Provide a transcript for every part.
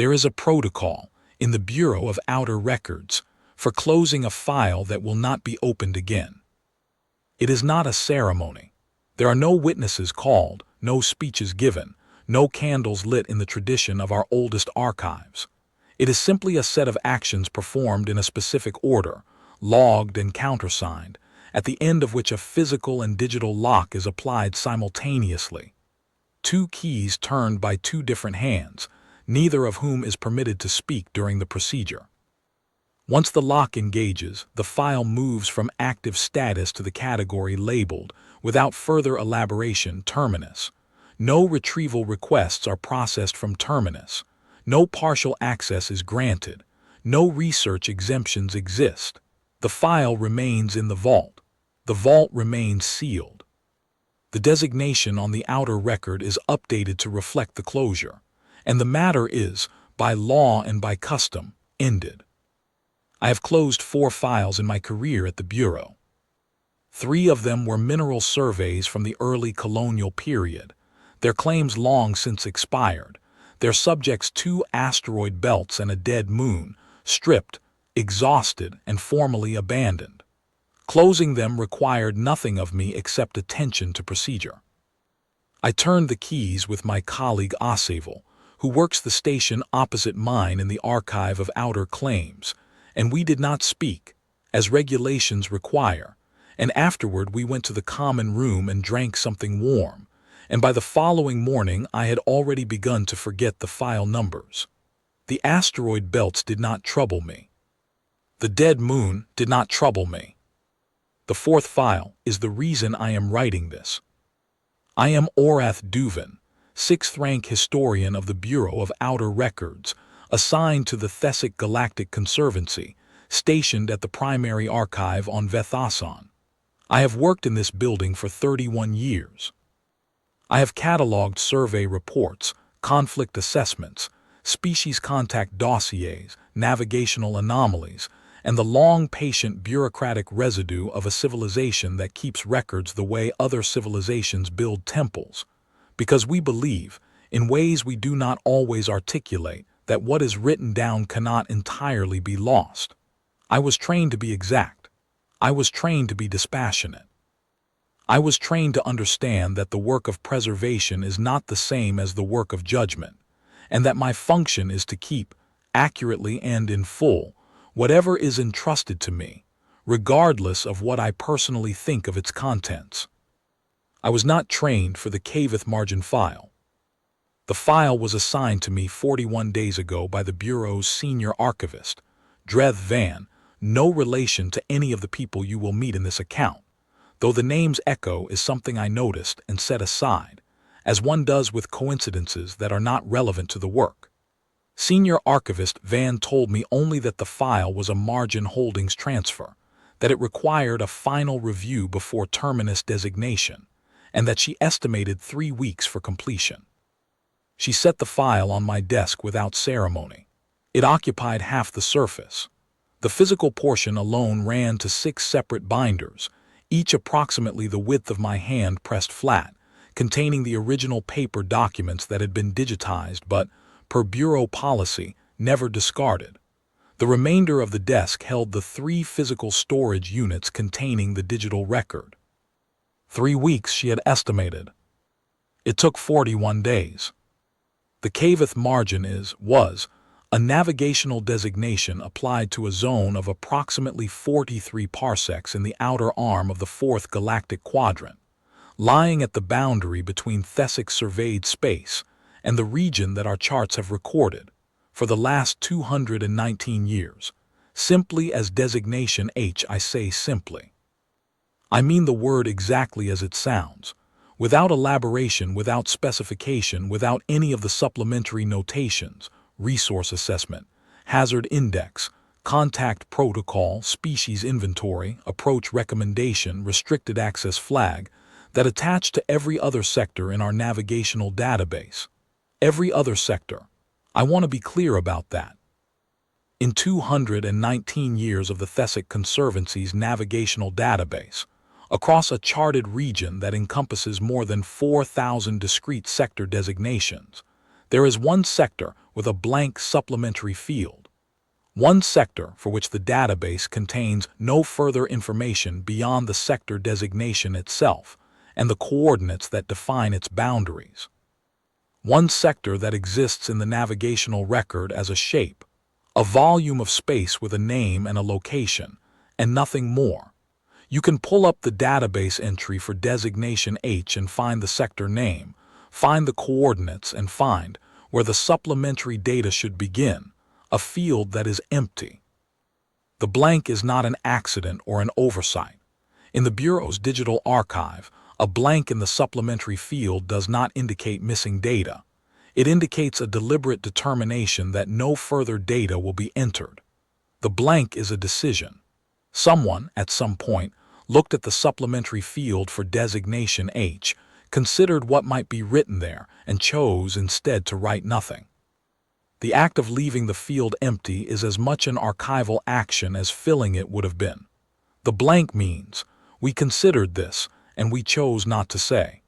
There is a protocol in the Bureau of Outer Records for closing a file that will not be opened again. It is not a ceremony. There are no witnesses called, no speeches given, no candles lit in the tradition of our oldest archives. It is simply a set of actions performed in a specific order, logged and countersigned, at the end of which a physical and digital lock is applied simultaneously. Two keys turned by two different hands, neither of whom is permitted to speak during the procedure. Once the lock engages, the file moves from active status to the category labeled, without further elaboration, Terminus. No retrieval requests are processed from Terminus. No partial access is granted. No research exemptions exist. The file remains in the vault. The vault remains sealed. The designation on the outer record is updated to reflect the closure, and the matter is, by law and by custom, ended. I have closed 4 files in my career at the Bureau. 3 of them were mineral surveys from the early colonial period, their claims long since expired, their subjects 2 asteroid belts and a dead moon, stripped, exhausted, and formally abandoned. Closing them required nothing of me except attention to procedure. I turned the keys with my colleague Ossevel, who works the station opposite mine in the Archive of Outer Claims, and we did not speak, as regulations require, and afterward we went to the common room and drank something warm, and by the following morning I had already begun to forget the file numbers. The asteroid belts did not trouble me. The dead moon did not trouble me. The 4th file is the reason I am writing this. I am Orath Duvin, 6th rank historian of the Bureau of Outer Records, assigned to the Thessic Galactic Conservancy, stationed at the primary archive on Vethasan. I have worked in this building for 31 years. I have cataloged survey reports, conflict assessments, species contact dossiers, navigational anomalies, and the long, patient bureaucratic residue of a civilization that keeps records the way other civilizations build temples, because we believe, in ways we do not always articulate, that what is written down cannot entirely be lost. I was trained to be exact. I was trained to be dispassionate. I was trained to understand that the work of preservation is not the same as the work of judgment, and that my function is to keep, accurately and in full, whatever is entrusted to me, regardless of what I personally think of its contents. I was not trained for the Kaveth margin file. The file was assigned to me 41 days ago by the Bureau's senior archivist, Dreth Van, no relation to any of the people you will meet in this account, though the name's echo is something I noticed and set aside, as one does with coincidences that are not relevant to the work. Senior archivist Van told me only that the file was a margin holdings transfer, that it required a final review before Terminus designation, and that she estimated 3 weeks for completion. She set the file on my desk without ceremony. It occupied half the surface. The physical portion alone ran to 6 separate binders, each approximately the width of my hand pressed flat, containing the original paper documents that had been digitized but, per Bureau policy, never discarded. The remainder of the desk held the 3 physical storage units containing the digital record. 3 weeks she had estimated. It took 41 days. The Kaveth margin was a navigational designation applied to a zone of approximately 43 parsecs in the outer arm of the 4th galactic quadrant, lying at the boundary between Thessic surveyed space and the region that our charts have recorded for the last 219 years. Simply as Designation H, I say simply. I mean the word exactly as it sounds, without elaboration, without specification, without any of the supplementary notations, resource assessment, hazard index, contact protocol, species inventory, approach recommendation, restricted access flag, that attach to every other sector in our navigational database. Every other sector. I want to be clear about that. In 219 years of the Thessic Conservancy's navigational database, across a charted region that encompasses more than 4,000 discrete sector designations, there is one sector with a blank supplementary field. One sector for which the database contains no further information beyond the sector designation itself and the coordinates that define its boundaries. One sector that exists in the navigational record as a shape, a volume of space with a name and a location, and nothing more. You can pull up the database entry for Designation H and find the sector name, find the coordinates, and find where the supplementary data should begin, a field that is empty. The blank is not an accident or an oversight. In the Bureau's digital archive, a blank in the supplementary field does not indicate missing data. It indicates a deliberate determination that no further data will be entered. The blank is a decision. Someone, at some point, looked at the supplementary field for Designation H, considered what might be written there, and chose instead to write nothing. The act of leaving the field empty is as much an archival action as filling it would have been. The blank means, we considered this, and we chose not to say.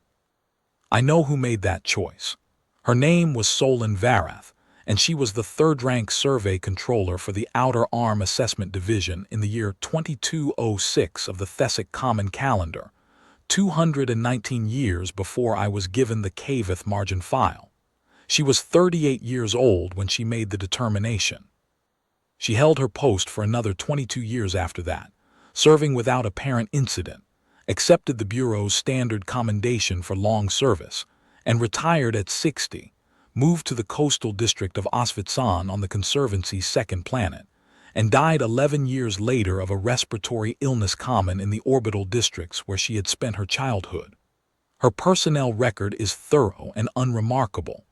I know who made that choice. Her name was Solon Varath, and she was the third-rank survey controller for the Outer Arm Assessment Division in the year 2206 of the Thessic Common Calendar, 219 years before I was given the Kaveth margin file. She was 38 years old when she made the determination. She held her post for another 22 years after that, serving without apparent incident, accepted the Bureau's standard commendation for long service, and retired at 60, moved to the coastal district of Osvitsan on the Conservancy's second planet, and died 11 years later of a respiratory illness common in the orbital districts where she had spent her childhood. Her personnel record is thorough and unremarkable.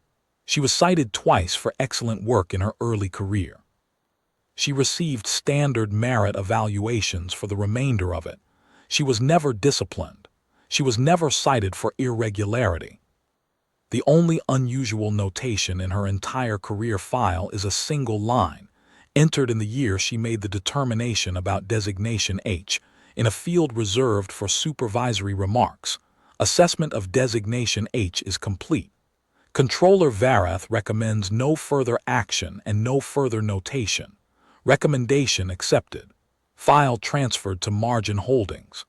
She was cited twice for excellent work in her early career. She received standard merit evaluations for the remainder of it. She was never disciplined. She was never cited for irregularity. The only unusual notation in her entire career file is a single line, entered in the year she made the determination about Designation H, in a field reserved for supervisory remarks. Assessment of Designation H is complete. Controller Varath recommends no further action and no further notation. Recommendation accepted. File transferred to Margin Holdings.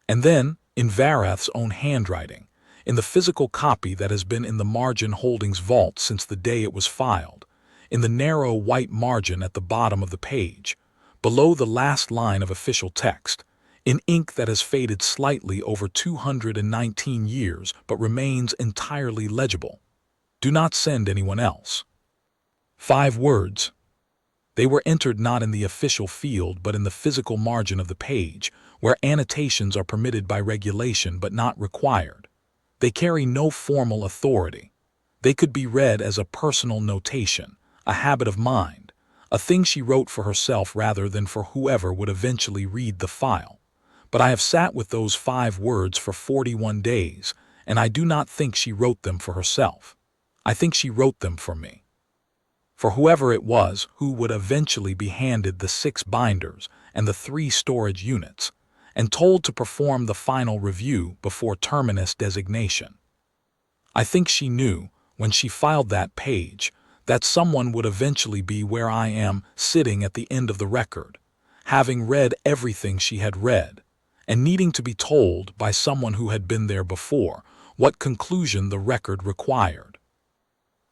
And then, in Varath's own handwriting, in the physical copy that has been in the Margin Holdings vault since the day it was filed, in the narrow white margin at the bottom of the page, below the last line of official text, in ink that has faded slightly over 219 years but remains entirely legible. Do not send anyone else. 5 words. They were entered not in the official field but in the physical margin of the page, where annotations are permitted by regulation but not required. They carry no formal authority. They could be read as a personal notation, a habit of mind, a thing she wrote for herself rather than for whoever would eventually read the file. But I have sat with those 5 words for 41 days, and I do not think she wrote them for herself. I think she wrote them for me. For whoever it was who would eventually be handed the 6 binders and the 3 storage units, and told to perform the final review before Terminus designation. I think she knew, when she filed that page, that someone would eventually be where I am, sitting at the end of the record, having read everything she had read, and needing to be told by someone who had been there before what conclusion the record required.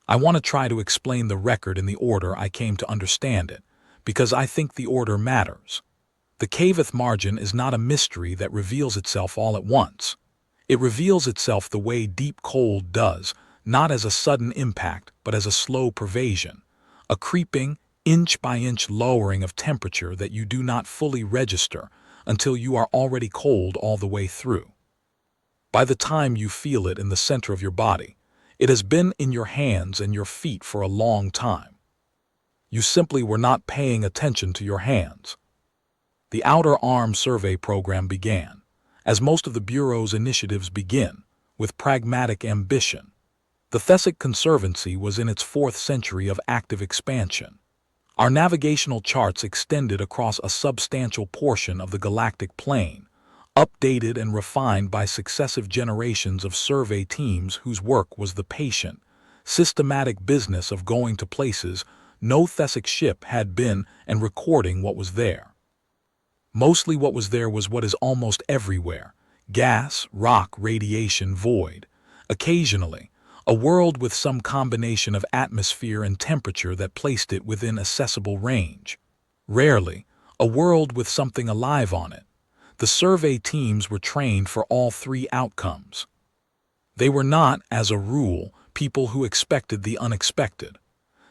I want to try to explain the record in the order I came to understand it, because I think the order matters. The Kaveth margin is not a mystery that reveals itself all at once. It reveals itself the way deep cold does, not as a sudden impact, but as a slow pervasion, a creeping, inch-by-inch lowering of temperature that you do not fully register until you are already cold all the way through. By the time you feel it in the center of your body, it has been in your hands and your feet for a long time. You simply were not paying attention to your hands. The Outer Arm Survey Program began, as most of the Bureau's initiatives begin, with pragmatic ambition. The Thessic Conservancy was in its 4th century of active expansion. Our navigational charts extended across a substantial portion of the galactic plane, updated and refined by successive generations of survey teams whose work was the patient, systematic business of going to places no Thessic ship had been and recording what was there. Mostly what was there was what is almost everywhere: gas, rock, radiation, void. Occasionally, a world with some combination of atmosphere and temperature that placed it within accessible range. Rarely, a world with something alive on it. The survey teams were trained for all three outcomes. They were not, as a rule, people who expected the unexpected.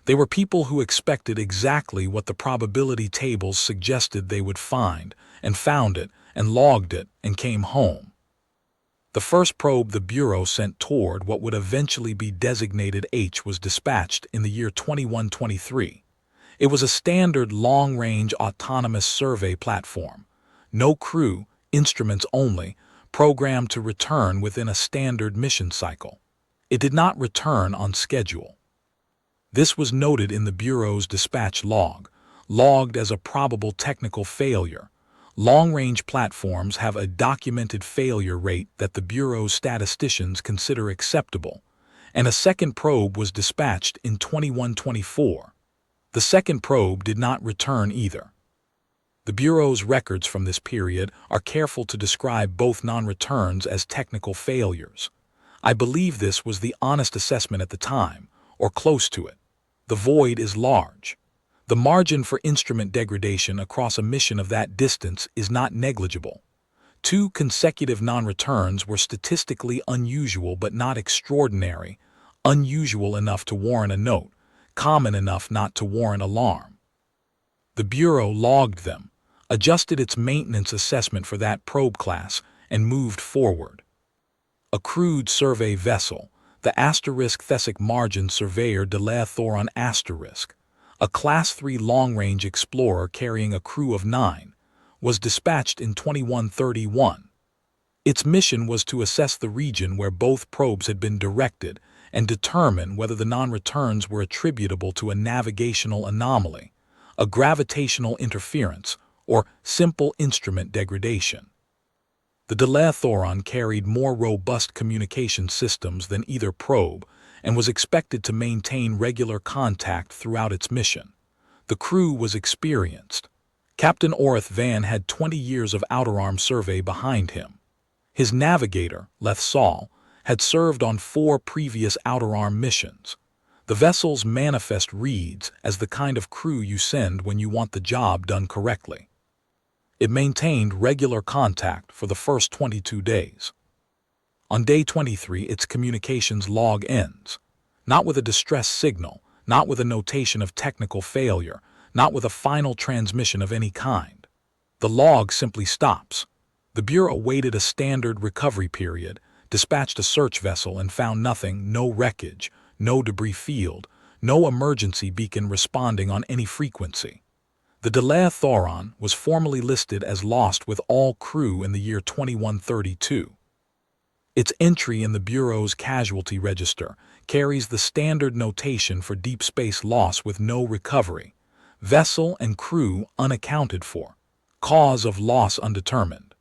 They were people who expected exactly what the probability tables suggested they would find, and found it, and logged it, and came home. The first probe the Bureau sent toward what would eventually be designated H was dispatched in the year 2123. It was a standard long-range autonomous survey platform. No crew, instruments only, programmed to return within a standard mission cycle. It did not return on schedule. This was noted in the Bureau's dispatch log, logged as a probable technical failure. Long-range platforms have a documented failure rate that the Bureau's statisticians consider acceptable, and a second probe was dispatched in 2124. The second probe did not return either. The Bureau's records from this period are careful to describe both non-returns as technical failures. I believe this was the honest assessment at the time, or close to it. The void is large. The margin for instrument degradation across a mission of that distance is not negligible. 2 consecutive non-returns were statistically unusual but not extraordinary, unusual enough to warrant a note, common enough not to warrant alarm. The Bureau logged them, adjusted its maintenance assessment for that probe class, and moved forward. A crewed survey vessel, the Thessic Margin Surveyor de la Thoron *, a Class 3 long-range explorer carrying a crew of 9, was dispatched in 2131. Its mission was to assess the region where both probes had been directed and determine whether the non-returns were attributable to a navigational anomaly, a gravitational interference, or simple instrument degradation. The de la Thoron carried more robust communication systems than either probe and was expected to maintain regular contact throughout its mission. The crew was experienced. Captain Orith Van had 20 years of outer-arm survey behind him. His navigator, Leth Sol, had served on 4 previous outer-arm missions. The vessel's manifest reads as the kind of crew you send when you want the job done correctly. It maintained regular contact for the first 22 days. On day 23, its communications log ends, not with a distress signal, not with a notation of technical failure, not with a final transmission of any kind. The log simply stops. The Bureau waited a standard recovery period, dispatched a search vessel, and found nothing: no wreckage, no debris field, no emergency beacon responding on any frequency. The de la Thoron was formally listed as lost with all crew in the year 2132. Its entry in the Bureau's casualty register carries the standard notation for deep space loss with no recovery: vessel and crew unaccounted for, cause of loss undetermined.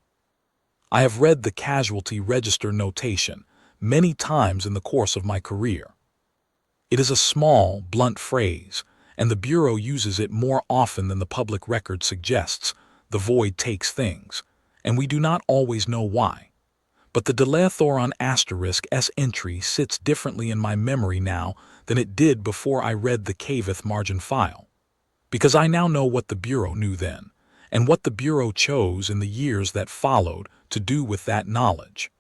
I have read the casualty register notation many times in the course of my career. It is a small, blunt phrase, and the Bureau uses it more often than the public record suggests. The void takes things, and we do not always know why. But the de la Thoron *S entry sits differently in my memory now than it did before I read the Kaveth margin file, because I now know what the Bureau knew then, and what the Bureau chose in the years that followed to do with that knowledge.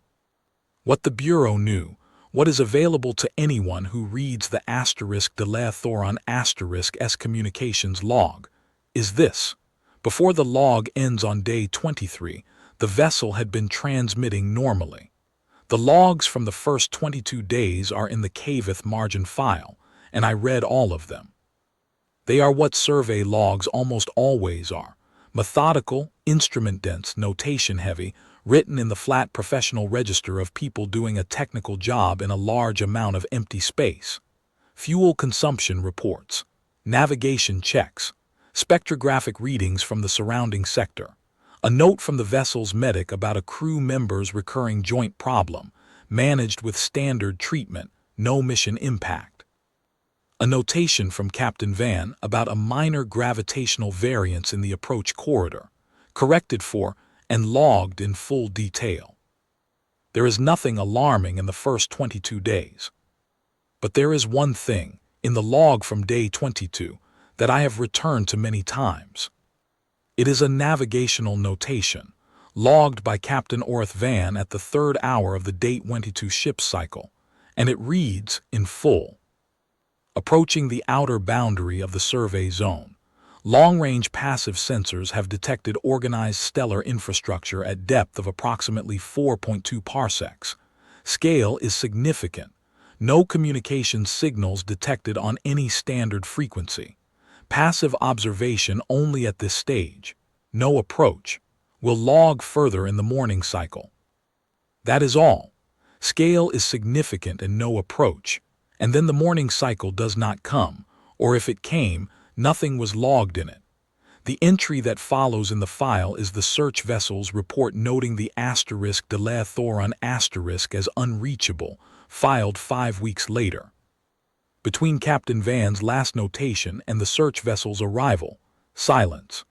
What the Bureau knew, what is available to anyone who reads the de la Thoron *S communications log, is this: before the log ends on day 23, the vessel had been transmitting normally. The logs from the first 22 days are in the Kaveth margin file, and I read all of them. They are what survey logs almost always are: methodical, instrument-dense, notation-heavy, written in the flat professional register of people doing a technical job in a large amount of empty space. Fuel consumption reports, navigation checks, spectrographic readings from the surrounding sector, a note from the vessel's medic about a crew member's recurring joint problem, managed with standard treatment, no mission impact. A notation from Captain Van about a minor gravitational variance in the approach corridor, corrected for and logged in full detail. There is nothing alarming in the first 22 days. But there is one thing, in the log from day 22, that I have returned to many times. It is a navigational notation, logged by Captain Orth Van at the 3rd hour of the day 22 ship cycle, and it reads in full. Approaching the outer boundary of the survey zone, long-range passive sensors have detected organized stellar infrastructure at depth of approximately 4.2 parsecs. Scale is significant. No communication signals detected on any standard frequency. Passive observation only at this stage. No approach. Will log further in the morning cycle. That is all. Scale is significant and no approach. And then the morning cycle does not come, or if it came, nothing was logged in it. The entry that follows in the file is the search vessel's report noting the asterisk Delathoron asterisk as unreachable, filed 5 weeks later. Between Captain Van's last notation and the search vessel's arrival, silence.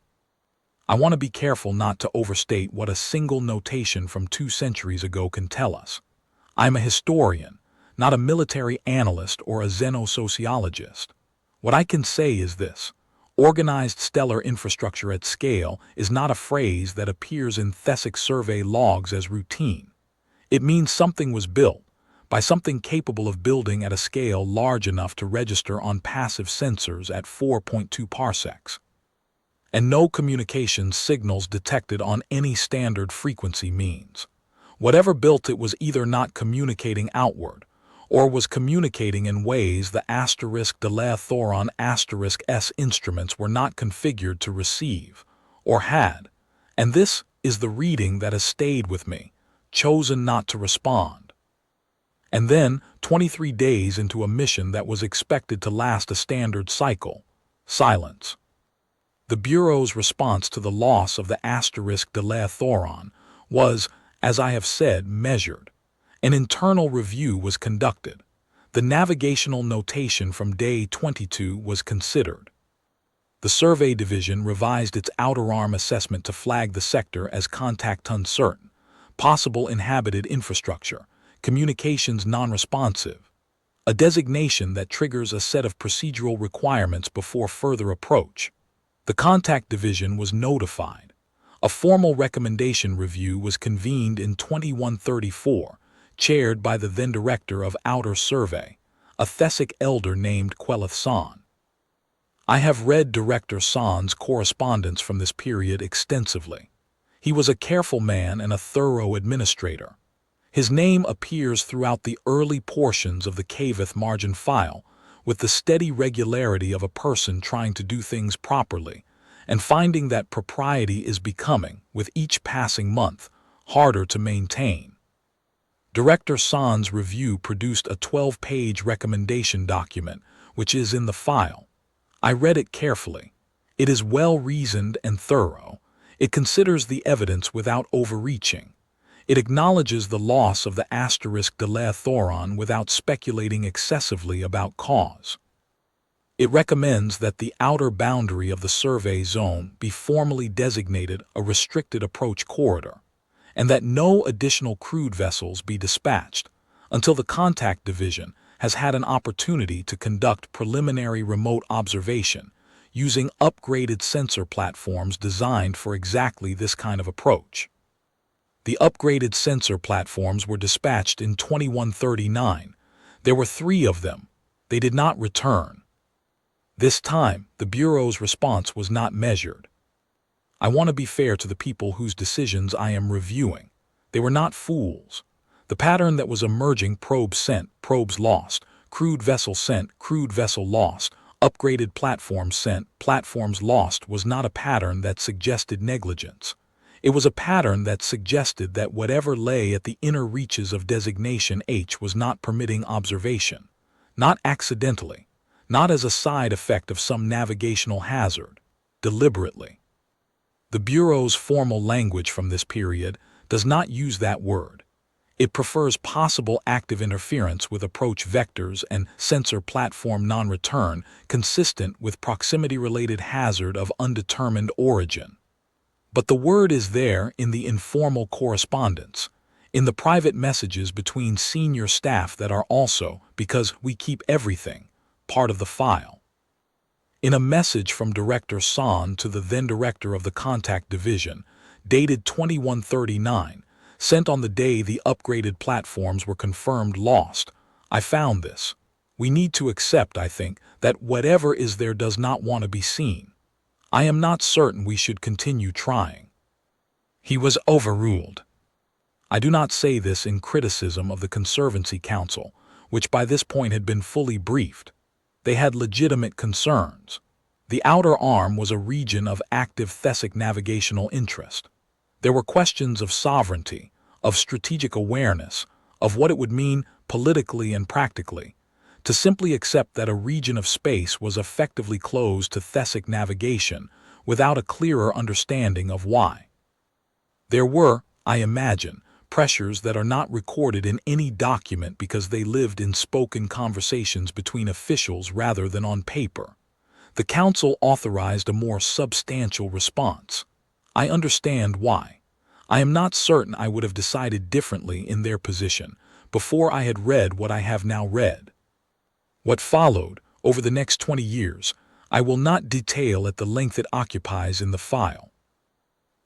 I want to be careful not to overstate what a single notation from 2 centuries ago can tell us. I'm a historian, not a military analyst or a xenosociologist. What I can say is this. Organized stellar infrastructure at scale is not a phrase that appears in Thesic survey logs as routine. It means something was built, by something capable of building at a scale large enough to register on passive sensors at 4.2 parsecs. And no communication signals detected on any standard frequency means. Whatever built it was either not communicating outward, or was communicating in ways the asterisk Delathoron asterisk S instruments were not configured to receive, or had, and this is the reading that has stayed with me, chosen not to respond. And then, 23 days into a mission that was expected to last a standard cycle, silence. The Bureau's response to the loss of the asterisk Delathoron was, as I have said, measured. An internal review was conducted. The navigational notation from day 22 was considered. The survey division revised its outer arm assessment to flag the sector as contact uncertain, possible inhabited infrastructure, communications non-responsive, a designation that triggers a set of procedural requirements before further approach. The contact division was notified. A formal recommendation review was convened in 2134, chaired by the then director of Outer Survey, a Thesic elder named Kaveth San. I have read Director San's correspondence from this period extensively. He was a careful man and a thorough administrator. His name appears throughout the early portions of the Kaveth margin file with the steady regularity of a person trying to do things properly and finding that propriety is becoming, with each passing month, harder to maintain. Director San's review produced a 12-page recommendation document, which is in the file. I read it carefully. It is well-reasoned and thorough. It considers the evidence without overreaching. It acknowledges the loss of the asterisk Delathoron without speculating excessively about cause. It recommends that the outer boundary of the survey zone be formally designated a restricted approach corridor, and that no additional crewed vessels be dispatched until the contact division has had an opportunity to conduct preliminary remote observation using upgraded sensor platforms designed for exactly this kind of approach. The upgraded sensor platforms were dispatched in 2139. There were 3 of them. They did not return. This time, the Bureau's response was not measured. I want to be fair to the people whose decisions I am reviewing. They were not fools. The pattern that was emerging, probes sent, probes lost, crewed vessel sent, crewed vessel lost, upgraded platforms sent, platforms lost, was not a pattern that suggested negligence. It was a pattern that suggested that whatever lay at the inner reaches of Designation H was not permitting observation, not accidentally, not as a side effect of some navigational hazard, deliberately. The Bureau's formal language from this period does not use that word. It prefers possible active interference with approach vectors and sensor platform non-return consistent with proximity-related hazard of undetermined origin. But the word is there in the informal correspondence, in the private messages between senior staff that are also, because we keep everything, part of the file. In a message from Director San to the then director of the Contact Division, dated 2139, sent on the day the upgraded platforms were confirmed lost, I found this. We need to accept, I think, that whatever is there does not want to be seen. I am not certain we should continue trying. He was overruled. I do not say this in criticism of the Conservancy Council, which by this point had been fully briefed. They had legitimate concerns. The outer arm was a region of active Thesic navigational interest. There were questions of sovereignty, of strategic awareness, of what it would mean politically and practically, to simply accept that a region of space was effectively closed to Thesic navigation without a clearer understanding of why. There were, I imagine, pressures that are not recorded in any document because they lived in spoken conversations between officials rather than on paper. The Council authorized a more substantial response. I understand why. I am not certain I would have decided differently in their position before I had read what I have now read. What followed, over the next 20 years, I will not detail at the length it occupies in the file.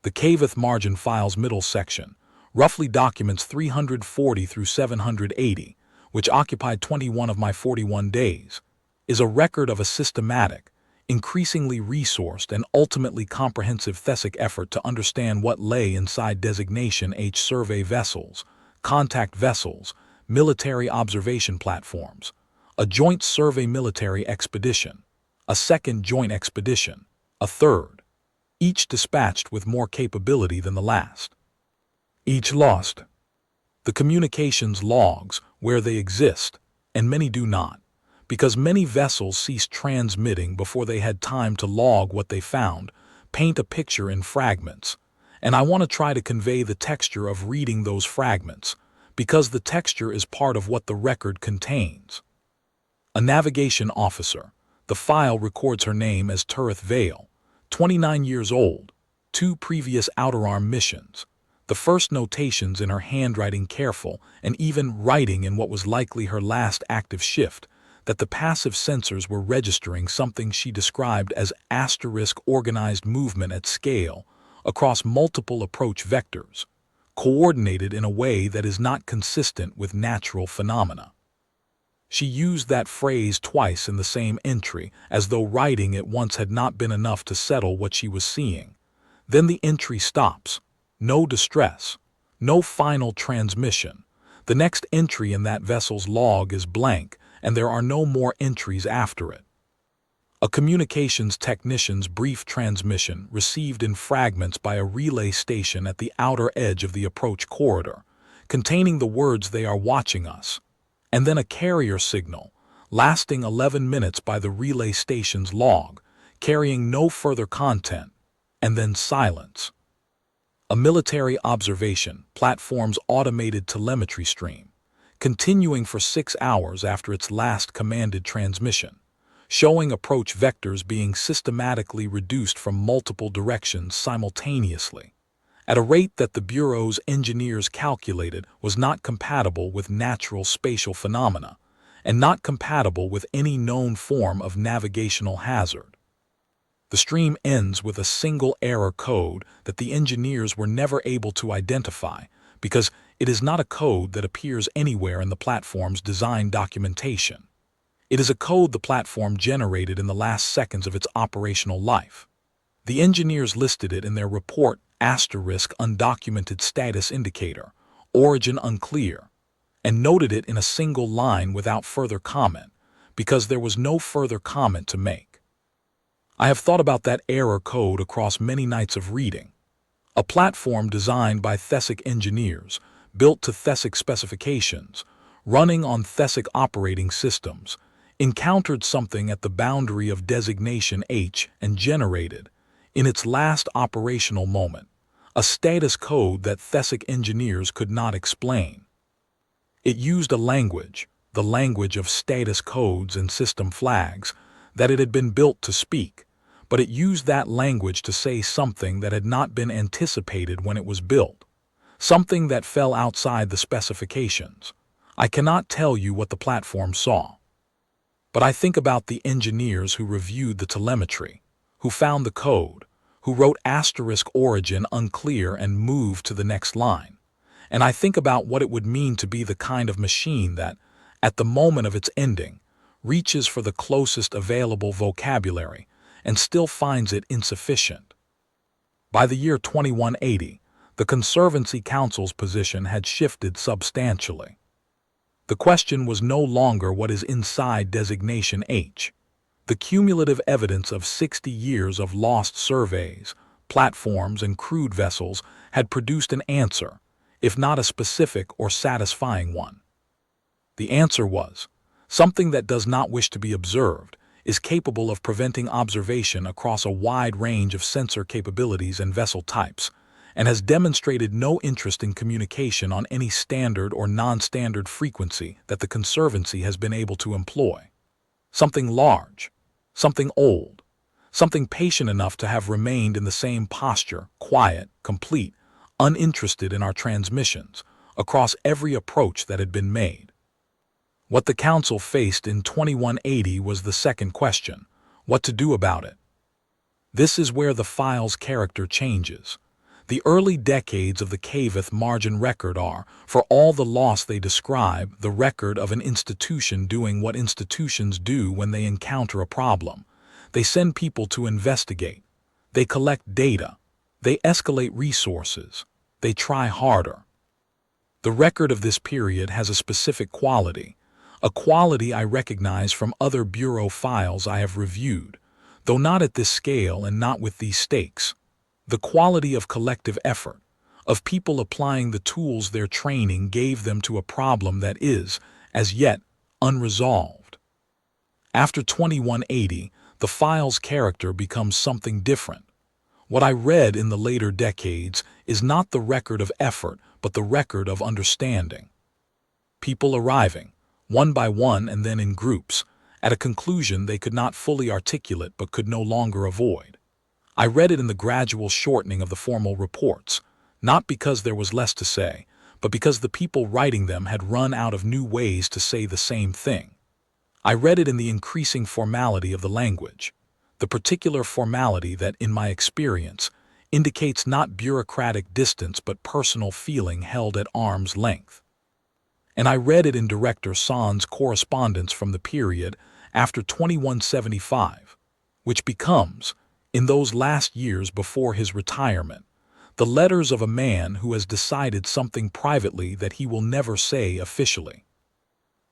The Kaveth margin file's middle section, roughly documents 340 through 780, which occupied 21 of my 41 days, is a record of a systematic, increasingly resourced and ultimately comprehensive Thesic effort to understand what lay inside Designation H survey vessels, contact vessels, military observation platforms, a joint survey military expedition, a second joint expedition, a third, each dispatched with more capability than the last. Each lost. The communications logs, where they exist, and many do not, because many vessels ceased transmitting before they had time to log what they found, paint a picture in fragments, and I want to try to convey the texture of reading those fragments, because the texture is part of what the record contains. A navigation officer, the file records her name as Turith Vale, 29 years old, 2 previous outer arm missions, the first notations in her handwriting careful and even writing in what was likely her last active shift, that the passive sensors were registering something she described as asterisk organized movement at scale across multiple approach vectors, coordinated in a way that is not consistent with natural phenomena. She used that phrase twice in the same entry, as though writing it once had not been enough to settle what she was seeing. Then the entry stops. No distress. No final transmission. The next entry in that vessel's log is blank, and there are no more entries after it. A communications technician's brief transmission received in fragments by a relay station at the outer edge of the approach corridor, containing the words "they are watching us," and then a carrier signal, lasting 11 minutes by the relay station's log, carrying no further content, and then silence. A military observation platform's automated telemetry stream, continuing for 6 hours after its last commanded transmission, showing approach vectors being systematically reduced from multiple directions simultaneously, at a rate that the Bureau's engineers calculated was not compatible with natural spatial phenomena, and not compatible with any known form of navigational hazard. The stream ends with a single error code that the engineers were never able to identify, because it is not a code that appears anywhere in the platform's design documentation. It is a code the platform generated in the last seconds of its operational life. The engineers listed it in their report *undocumented status indicator, origin unclear, and noted it in a single line without further comment, because there was no further comment to make. I have thought about that error code across many nights of reading. A platform designed by Thesic engineers, built to Thesic specifications, running on Thesic operating systems, encountered something at the boundary of Designation H and generated, in its last operational moment, a status code that Thesic engineers could not explain. It used a language, the language of status codes and system flags, that it had been built to speak, but it used that language to say something that had not been anticipated when it was built, something that fell outside the specifications. I cannot tell you what the platform saw, but I think about the engineers who reviewed the telemetry, who found the code, who wrote asterisk origin unclear and moved to the next line. And I think about what it would mean to be the kind of machine that, at the moment of its ending, reaches for the closest available vocabulary and still finds it insufficient. By the year 2180, the Conservancy Council's position had shifted substantially. The question was no longer what is inside Designation H. The cumulative evidence of 60 years of lost surveys, platforms, and crewed vessels had produced an answer, if not a specific or satisfying one. The answer was, something that does not wish to be observed is capable of preventing observation across a wide range of sensor capabilities and vessel types, and has demonstrated no interest in communication on any standard or non-standard frequency that the Conservancy has been able to employ. Something large, something old, something patient enough to have remained in the same posture, quiet, complete, uninterested in our transmissions, across every approach that had been made. What the Council faced in 2180 was the second question: what to do about it. This is where the file's character changes. The early decades of the Kaveth margin record are, for all the loss they describe, the record of an institution doing what institutions do when they encounter a problem. They send people to investigate. They collect data. They escalate resources. They try harder. The record of this period has a specific quality, a quality I recognize from other Bureau files I have reviewed, though not at this scale and not with these stakes. The quality of collective effort, of people applying the tools their training gave them to a problem that is, as yet, unresolved. After 2180, the file's character becomes something different. What I read in the later decades is not the record of effort, but the record of understanding. People arriving, one by one and then in groups, at a conclusion they could not fully articulate but could no longer avoid. I read it in the gradual shortening of the formal reports, not because there was less to say, but because the people writing them had run out of new ways to say the same thing. I read it in the increasing formality of the language, the particular formality that, in my experience, indicates not bureaucratic distance but personal feeling held at arm's length. And I read it in Director San's correspondence from the period after 2175, which becomes, in those last years before his retirement, the letters of a man who has decided something privately that he will never say officially.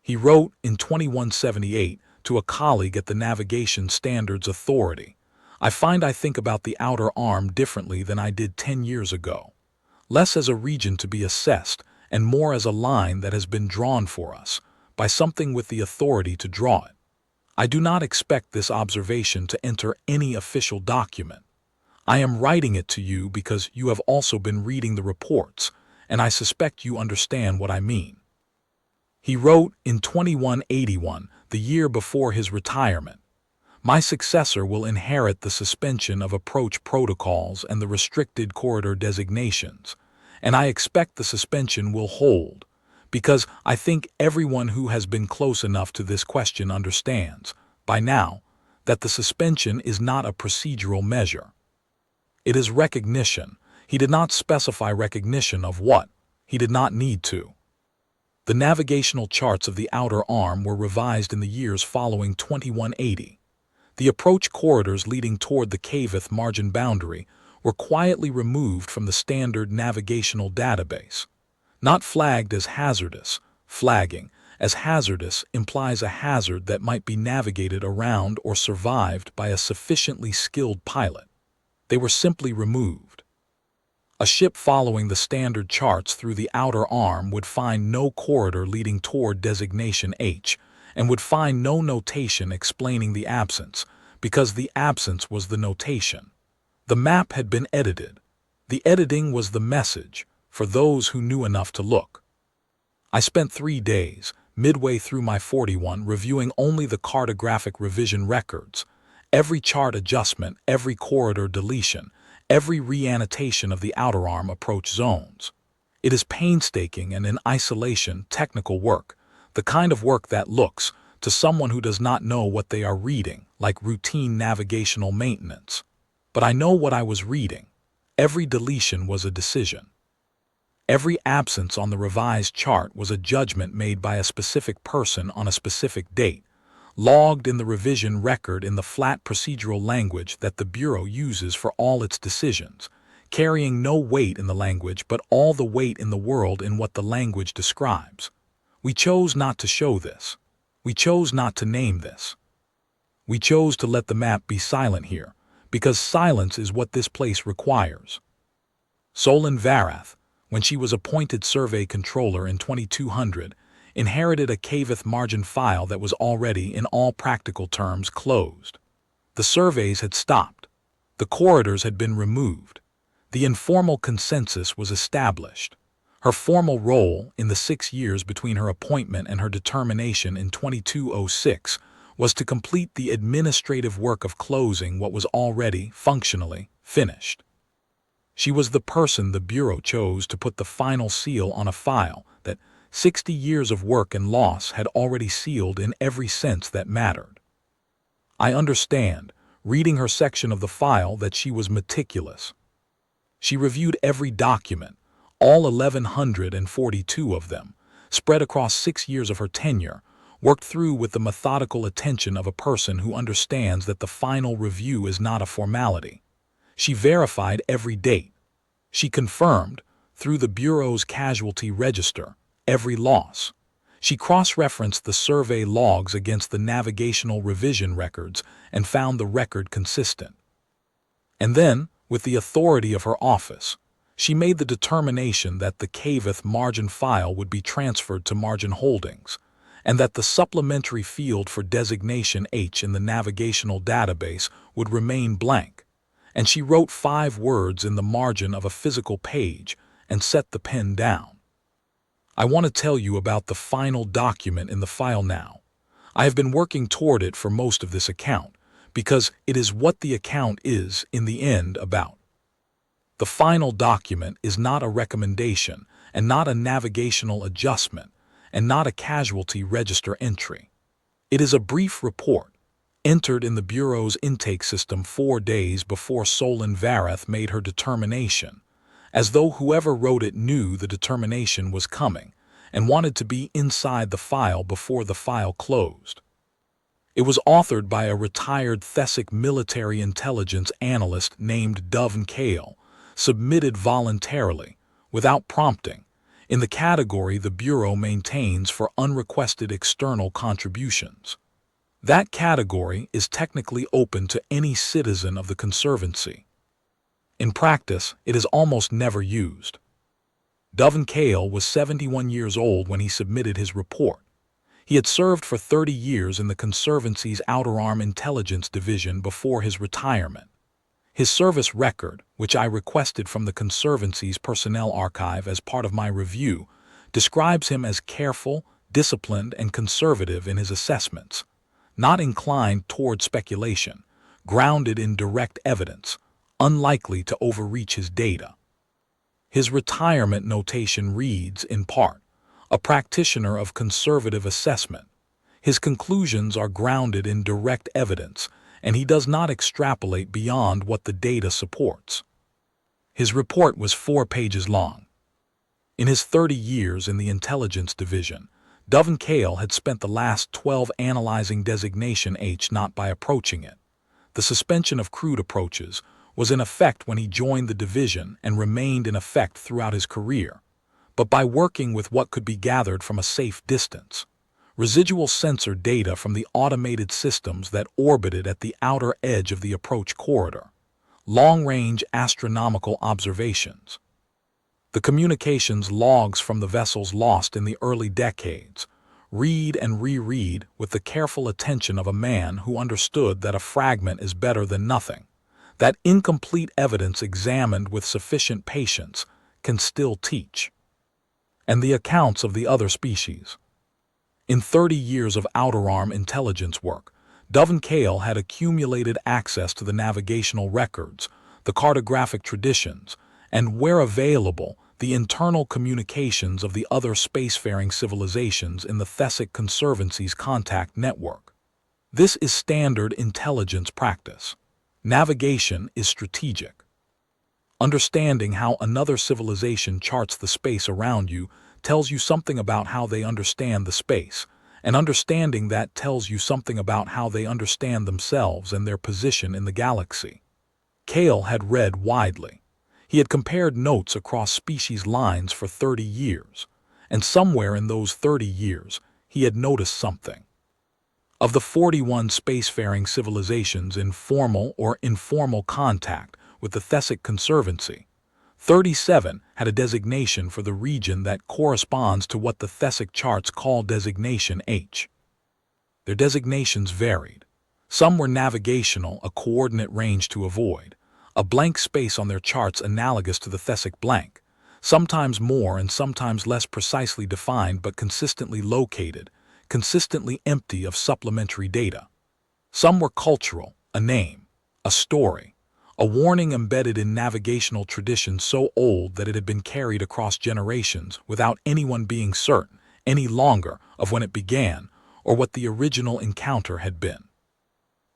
He wrote in 2178 to a colleague at the Navigation Standards Authority, I think about the outer arm differently than I did 10 years ago, less as a region to be assessed and more as a line that has been drawn for us by something with the authority to draw it. I do not expect this observation to enter any official document. I am writing it to you because you have also been reading the reports, and I suspect you understand what I mean. He wrote in 2181, the year before his retirement, my successor will inherit the suspension of approach protocols and the restricted corridor designations, and I expect the suspension will hold, because I think everyone who has been close enough to this question understands, by now, that the suspension is not a procedural measure. It is recognition. He did not specify recognition of what. He did not need to. The navigational charts of the outer arm were revised in the years following 2180. The approach corridors leading toward the Kaveth margin boundary were quietly removed from the standard navigational database. Not flagged as hazardous, flagging as hazardous implies a hazard that might be navigated around or survived by a sufficiently skilled pilot. They were simply removed. A ship following the standard charts through the outer arm would find no corridor leading toward Designation H, and would find no notation explaining the absence, because the absence was the notation. The map had been edited. The editing was the message, for those who knew enough to look. I spent 3 days, midway through my 41, reviewing only the cartographic revision records, every chart adjustment, every corridor deletion, every reannotation of the outer arm approach zones. It is painstaking and in isolation technical work, the kind of work that looks, to someone who does not know what they are reading, like routine navigational maintenance. But I know what I was reading. Every deletion was a decision. Every absence on the revised chart was a judgment made by a specific person on a specific date, logged in the revision record in the flat procedural language that the Bureau uses for all its decisions, carrying no weight in the language but all the weight in the world in what the language describes. We chose not to show this. We chose not to name this. We chose to let the map be silent here, because silence is what this place requires. Solon Varath, when she was appointed survey controller in 2200, inherited a Kaveth margin file that was already, in all practical terms, closed. The surveys had stopped. The corridors had been removed. The informal consensus was established. Her formal role, in the 6 years between her appointment and her determination in 2206, was to complete the administrative work of closing what was already, functionally, finished. She was the person the Bureau chose to put the final seal on a file that 60 years of work and loss had already sealed in every sense that mattered. I understand, reading her section of the file, that she was meticulous. She reviewed every document, all 1,142 of them, spread across 6 years of her tenure, worked through with the methodical attention of a person who understands that the final review is not a formality. She verified every date. She confirmed, through the Bureau's casualty register, every loss. She cross-referenced the survey logs against the navigational revision records and found the record consistent. And then, with the authority of her office, she made the determination that the Kaveth margin file would be transferred to Margin Holdings, and that the supplementary field for Designation H in the navigational database would remain blank. And she wrote 5 words in the margin of a physical page and set the pen down. I want to tell you about the final document in the file now. I have been working toward it for most of this account, because it is what the account is, in the end, about. The final document is not a recommendation, and not a navigational adjustment, and not a casualty register entry. It is a brief report, entered in the Bureau's intake system 4 days before Solon Varath made her determination, as though whoever wrote it knew the determination was coming and wanted to be inside the file before the file closed. It was authored by a retired Thessic military intelligence analyst named Dove Kale, submitted voluntarily, without prompting, in the category the Bureau maintains for unrequested external contributions. That category is technically open to any citizen of the Conservancy. In practice, it is almost never used. Dove Kale was 71 years old when he submitted his report. He had served for 30 years in the Conservancy's Outer Arm Intelligence Division before his retirement. His service record, which I requested from the Conservancy's personnel archive as part of my review, describes him as careful, disciplined, and conservative in his assessments, not inclined toward speculation, grounded in direct evidence, unlikely to overreach his data. His retirement notation reads, in part, a practitioner of conservative assessment. His conclusions are grounded in direct evidence, and he does not extrapolate beyond what the data supports. His report was 4 pages long. In his 30 years in the Intelligence Division, Dove Kale had spent the last 12 analyzing Designation H not by approaching it. The suspension of crewed approaches was in effect when he joined the division and remained in effect throughout his career, but by working with what could be gathered from a safe distance. Residual sensor data from the automated systems that orbited at the outer edge of the approach corridor. Long-range astronomical observations. The communications logs from the vessels lost in the early decades, read and reread with the careful attention of a man who understood that a fragment is better than nothing, that incomplete evidence examined with sufficient patience can still teach. and the accounts of the other species. In 30 years of outer arm intelligence work, Dove and Kale had accumulated access to the navigational records, the cartographic traditions, and, where available, the internal communications of the other spacefaring civilizations in the Thessic Conservancy's contact network. This is standard intelligence practice. Navigation is strategic. Understanding how another civilization charts the space around you tells you something about how they understand the space, and understanding that tells you something about how they understand themselves and their position in the galaxy. Kale had read widely. He had compared notes across species lines for 30 years, and somewhere in those 30 years, he had noticed something. Of the 41 spacefaring civilizations in formal or informal contact with the Thessic Conservancy, 37 had a designation for the region that corresponds to what the Thessic charts call Designation H. Their designations varied. Some were navigational, a coordinate range to avoid, a blank space on their charts analogous to the Thessic blank, sometimes more and sometimes less precisely defined but consistently located, consistently empty of supplementary data. Some were cultural, a name, a story, a warning embedded in navigational tradition so old that it had been carried across generations without anyone being certain any longer of when it began or what the original encounter had been.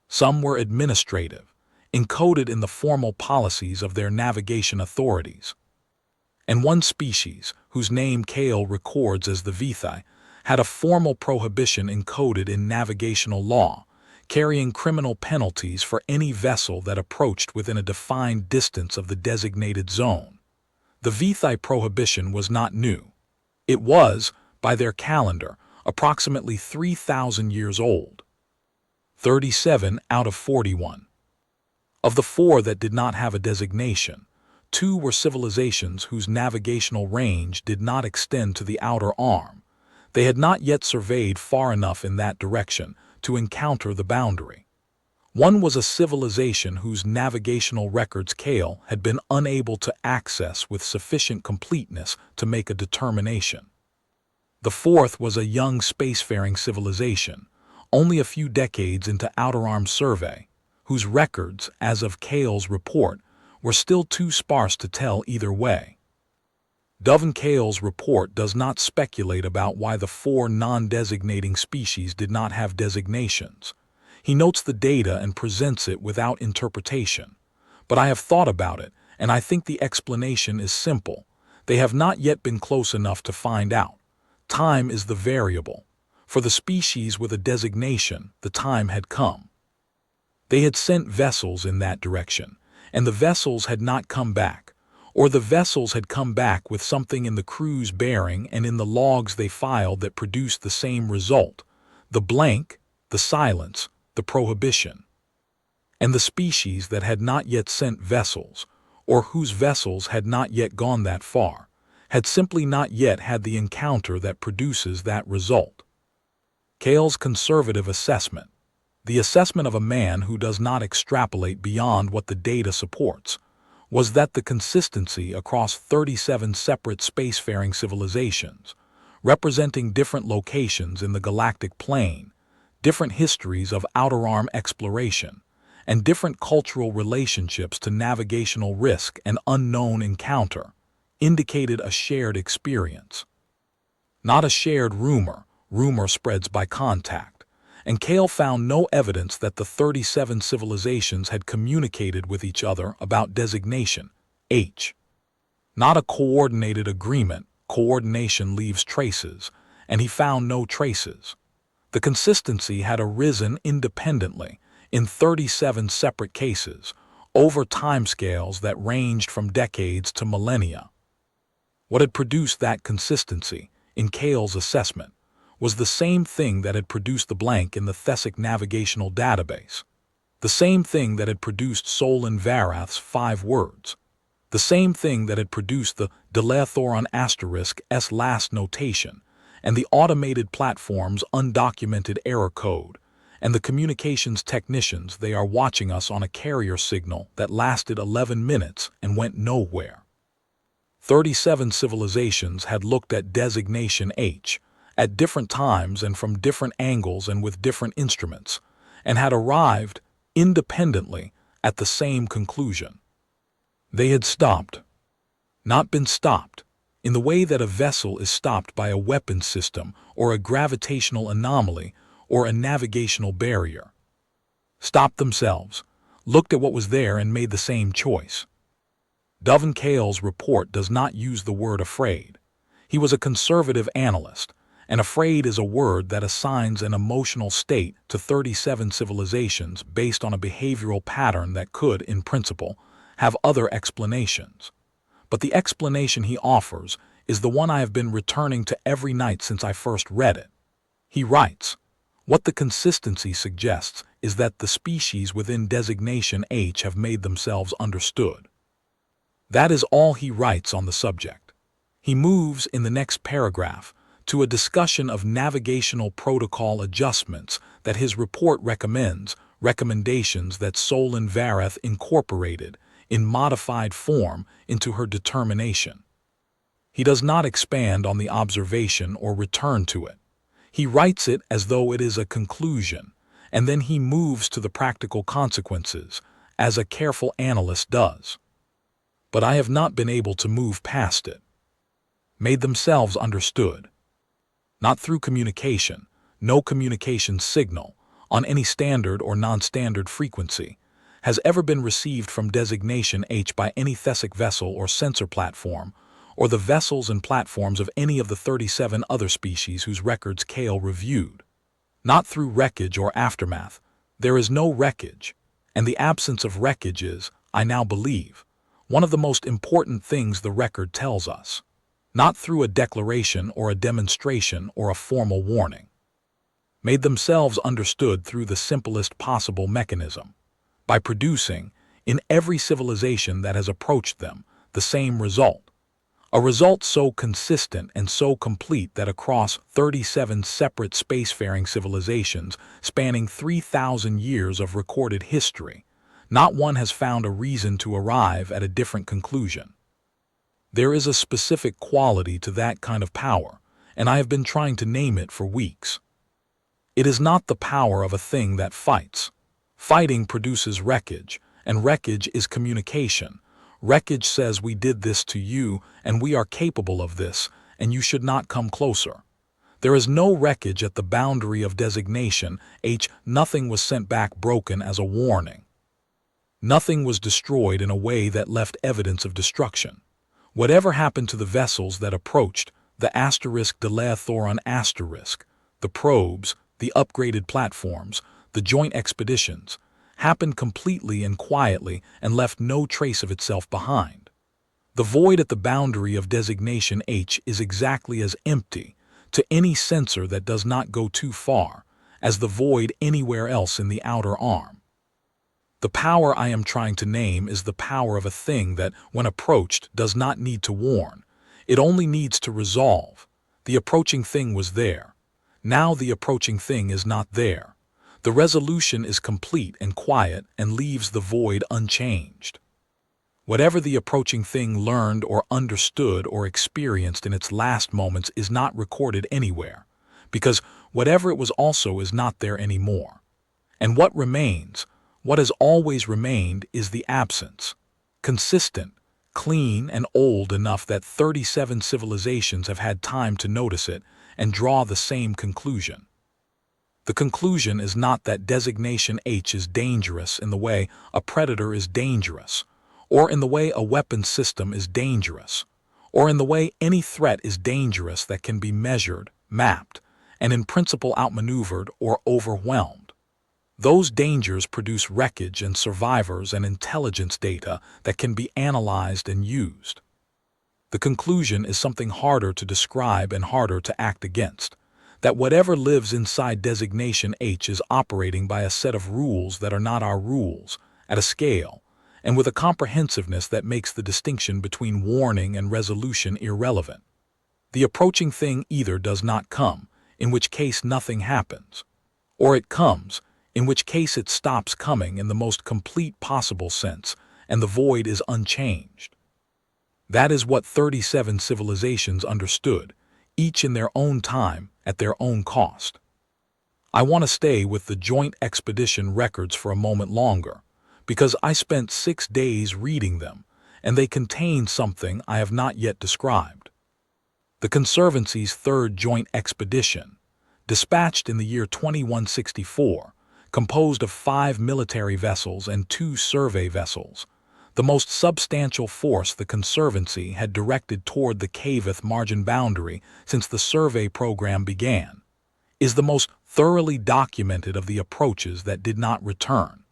Some were administrative, encoded in the formal policies of their navigation authorities. And one species, whose name Kale records as the Vithai, had a formal prohibition encoded in navigational law, carrying criminal penalties for any vessel that approached within a defined distance of the designated zone. The Vithai prohibition was not new. It was, by their calendar, approximately 3,000 years old. 37 out of 41. Of the 4 that did not have a designation, 2 were civilizations whose navigational range did not extend to the outer arm. They had not yet surveyed far enough in that direction to encounter the boundary. One was a civilization whose navigational records Kale had been unable to access with sufficient completeness to make a determination. The 4th was a young spacefaring civilization, only a few decades into outer arm survey, whose records, as of Kale's report, were still too sparse to tell either way. Dove and Kale's report does not speculate about why the 4 non-designating species did not have designations. He notes the data and presents it without interpretation. But I have thought about it, and I think the explanation is simple. They have not yet been close enough to find out. Time is the variable. For the species with a designation, the time had come. They had sent vessels in that direction, and the vessels had not come back. Or the vessels had come back with something in the crew's bearing and in the logs they filed that produced the same result: the blank, the silence, the prohibition. And the species that had not yet sent vessels, or whose vessels had not yet gone that far, had simply not yet had the encounter that produces that result. Kale's conservative assessment, the assessment of a man who does not extrapolate beyond what the data supports, was that the consistency across 37 separate spacefaring civilizations, representing different locations in the galactic plane, different histories of outer arm exploration, and different cultural relationships to navigational risk and unknown encounter, indicated a shared experience. Not a shared rumor. Rumor spreads by contact, and Kale found no evidence that the 37 civilizations had communicated with each other about Designation H. Not a coordinated agreement. Coordination leaves traces, and he found no traces. The consistency had arisen independently in 37 separate cases, over timescales that ranged from decades to millennia. What had produced that consistency, in Kale's assessment, was the same thing that had produced the blank in the Thessic navigational database, the same thing that had produced Solon Varath's 5 words, the same thing that had produced the Delethoron *S last notation, and the automated platform's undocumented error code, and the communications technicians they are watching us on a carrier signal that lasted 11 minutes and went nowhere. 37 civilizations had looked at Designation H at different times and from different angles and with different instruments, and had arrived independently at the same conclusion. They had stopped, not been stopped, in the way that a vessel is stopped by a weapons system or a gravitational anomaly or a navigational barrier. Stopped themselves, looked at what was there and made the same choice. Dovin-Cale's report does not use the word afraid. He was a conservative analyst, and afraid is a word that assigns an emotional state to 37 civilizations based on a behavioral pattern that could, in principle, have other explanations. But the explanation he offers is the one I have been returning to every night since I first read it. He writes, what the consistency suggests is that the species within Designation H have made themselves understood. That is all he writes on the subject. He moves in the next paragraph to a discussion of navigational protocol adjustments that his report recommends, recommendations that Solon Vareth incorporated in modified form into her determination. He does not expand on the observation or return to it. He writes it as though it is a conclusion, and then he moves to the practical consequences, as a careful analyst does. But I have not been able to move past it. Made themselves understood. Not through communication, no communication signal, on any standard or non-standard frequency, has ever been received from Designation H by any Thesic vessel or sensor platform, or the vessels and platforms of any of the 37 other species whose records Cale reviewed. Not through wreckage or aftermath. There is no wreckage, and the absence of wreckage is, I now believe, one of the most important things the record tells us. Not through a declaration or a demonstration or a formal warning. Made themselves understood through the simplest possible mechanism, by producing, in every civilization that has approached them, the same result. A result so consistent and so complete that across 37 separate spacefaring civilizations spanning 3,000 years of recorded history, not one has found a reason to arrive at a different conclusion. There is a specific quality to that kind of power, and I have been trying to name it for weeks. It is not the power of a thing that fights. Fighting produces wreckage, and wreckage is communication. Wreckage says we did this to you, and we are capable of this, and you should not come closer. There is no wreckage at the boundary of Designation H. Nothing was sent back broken as a warning. Nothing was destroyed in a way that left evidence of destruction. Whatever happened to the vessels that approached, the *Deleathoron*, the probes, the upgraded platforms, the joint expeditions, happened completely and quietly and left no trace of itself behind. The void at the boundary of Designation H is exactly as empty, to any sensor that does not go too far, as the void anywhere else in the outer arm. The power I am trying to name is the power of a thing that, when approached, does not need to warn. It only needs to resolve. The approaching thing was there. Now the approaching thing is not there. The resolution is complete and quiet and leaves the void unchanged. Whatever the approaching thing learned or understood or experienced in its last moments is not recorded anywhere, because whatever it was also is not there anymore. And what remains, what has always remained, is the absence, consistent, clean, and old enough that 37 civilizations have had time to notice it and draw the same conclusion. The conclusion is not that Designation H is dangerous in the way a predator is dangerous, or in the way a weapon system is dangerous, or in the way any threat is dangerous that can be measured, mapped, and in principle outmaneuvered or overwhelmed. Those dangers produce wreckage and survivors and intelligence data that can be analyzed and used. The conclusion is something harder to describe and harder to act against. That whatever lives inside Designation H is operating by a set of rules that are not our rules, at a scale, and with a comprehensiveness that makes the distinction between warning and resolution irrelevant. The approaching thing either does not come, in which case nothing happens, or it comes, in which case it stops coming in the most complete possible sense, and the void is unchanged. That is what 37 civilizations understood, each in their own time, at their own cost. I want to stay with the joint expedition records for a moment longer, because I spent 6 days reading them, and they contain something I have not yet described. The Conservancy's third joint expedition, dispatched in the year 2164, composed of 5 military vessels and 2 survey vessels, the most substantial force the Conservancy had directed toward the Kaveth margin boundary since the survey program began, is the most thoroughly documented of the approaches that did not return.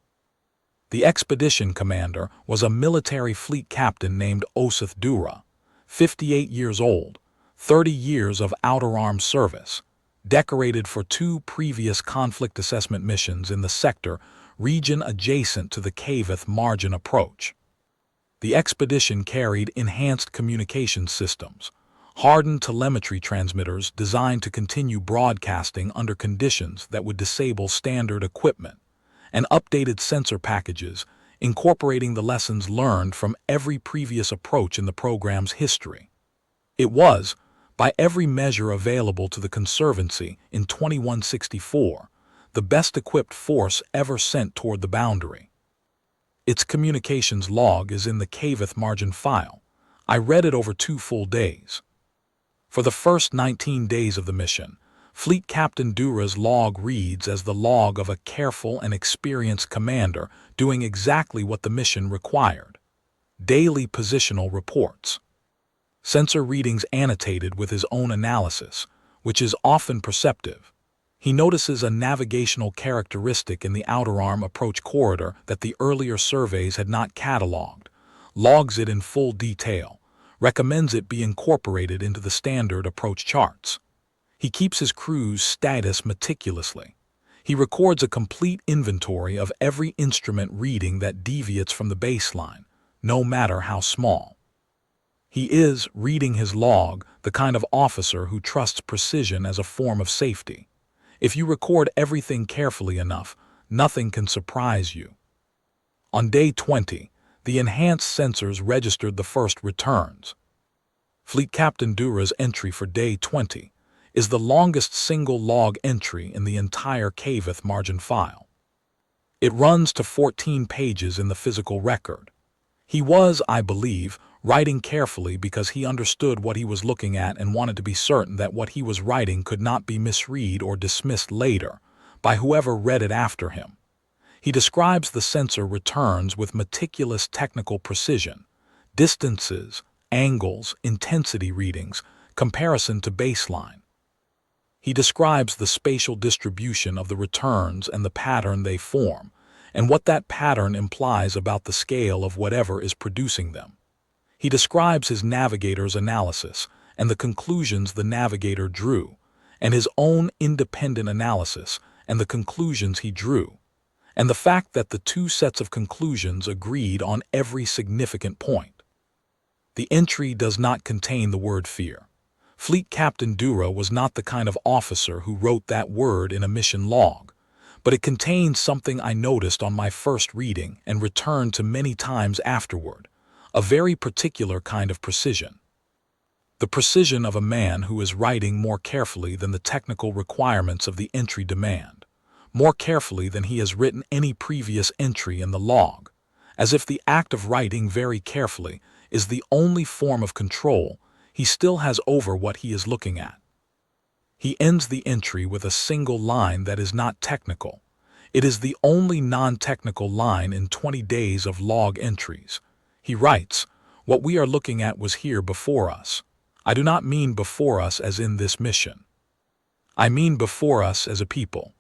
The expedition commander was a military fleet captain named Osith Dura, 58 years old, 30 years of outer arms service, decorated for 2 previous conflict assessment missions in the sector region adjacent to the Kaveth margin approach. The expedition carried enhanced communication systems, hardened telemetry transmitters designed to continue broadcasting under conditions that would disable standard equipment, and updated sensor packages incorporating the lessons learned from every previous approach in the program's history. It was, by every measure available to the Conservancy in 2164, the best-equipped force ever sent toward the boundary. Its communications log is in the Kaveth margin file. I read it over 2 full days. For the first 19 days of the mission, Fleet Captain Dura's log reads as the log of a careful and experienced commander doing exactly what the mission required. Daily positional reports. Sensor readings annotated with his own analysis, which is often perceptive. He notices a navigational characteristic in the outer arm approach corridor that the earlier surveys had not catalogued, logs it in full detail, recommends it be incorporated into the standard approach charts. He keeps his crew's status meticulously. He records a complete inventory of every instrument reading that deviates from the baseline, no matter how small. He is, reading his log, the kind of officer who trusts precision as a form of safety. If you record everything carefully enough, nothing can surprise you. On day 20, the enhanced sensors registered the first returns. Fleet Captain Dura's entry for day 20 is the longest single log entry in the entire Kaveth margin file. It runs to 14 pages in the physical record. He was, I believe, writing carefully because he understood what he was looking at and wanted to be certain that what he was writing could not be misread or dismissed later by whoever read it after him. He describes the sensor returns with meticulous technical precision, distances, angles, intensity readings, comparison to baseline. He describes the spatial distribution of the returns and the pattern they form, and what that pattern implies about the scale of whatever is producing them. He describes his navigator's analysis and the conclusions the navigator drew, and his own independent analysis and the conclusions he drew, and the fact that the 2 sets of conclusions agreed on every significant point. The entry does not contain the word fear. Fleet Captain Dura was not the kind of officer who wrote that word in a mission log, but it contains something I noticed on my first reading and returned to many times afterward. A very particular kind of precision. The precision of a man who is writing more carefully than the technical requirements of the entry demand, more carefully than he has written any previous entry in the log, as if the act of writing very carefully is the only form of control he still has over what he is looking at. He ends the entry with a single line that is not technical. It is the only non-technical line in 20 days of log entries. He writes, "What we are looking at was here before us. I do not mean before us as in this mission. I mean before us as a people."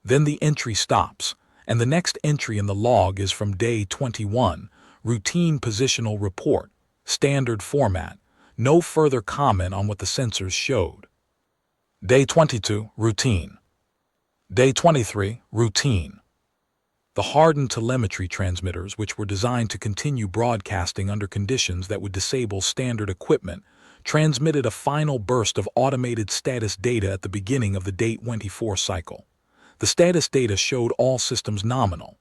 Then the entry stops, and the next entry in the log is from day 21, routine positional report, standard format, no further comment on what the sensors showed. Day 22, routine. Day 23, routine. The hardened telemetry transmitters, which were designed to continue broadcasting under conditions that would disable standard equipment, transmitted a final burst of automated status data at the beginning of the day 24 cycle. The status data showed all systems nominal.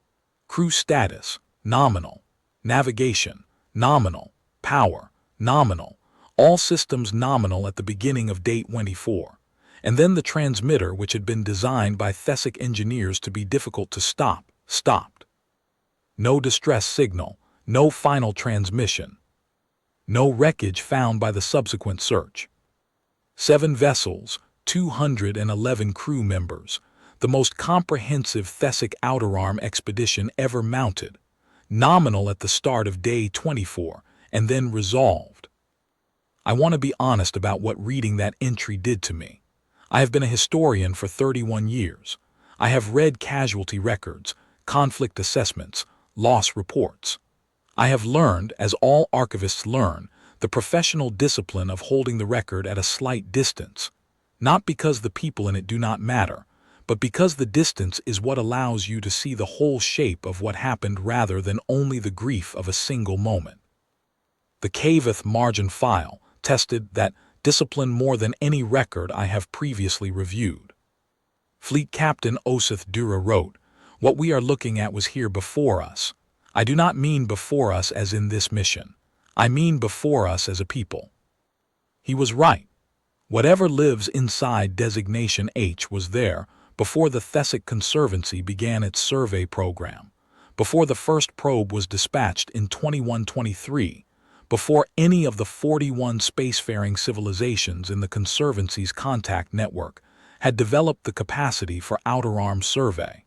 Crew status, nominal. Navigation, nominal. Power, nominal, all systems nominal at the beginning of date 24, and then the transmitter, which had been designed by Thesic engineers to be difficult to stop, stopped. No distress signal, no final transmission, no wreckage found by the subsequent search. 7 vessels, 211 crew members, the most comprehensive Thesic outer-arm expedition ever mounted, nominal at the start of day 24, and then resolved. I want to be honest about what reading that entry did to me. I have been a historian for 31 years. I have read casualty records, conflict assessments, loss reports. I have learned, as all archivists learn, the professional discipline of holding the record at a slight distance, not because the people in it do not matter, but because the distance is what allows you to see the whole shape of what happened rather than only the grief of a single moment. The Kaveth margin file tested that discipline more than any record I have previously reviewed. Fleet Captain Osith Dura wrote, "What we are looking at was here before us. I do not mean before us as in this mission. I mean before us as a people." He was right. Whatever lives inside Designation H was there before the Thesic Conservancy began its survey program, before the first probe was dispatched in 2123, before any of the 41 spacefaring civilizations in the Conservancy's contact network had developed the capacity for outer-arm survey.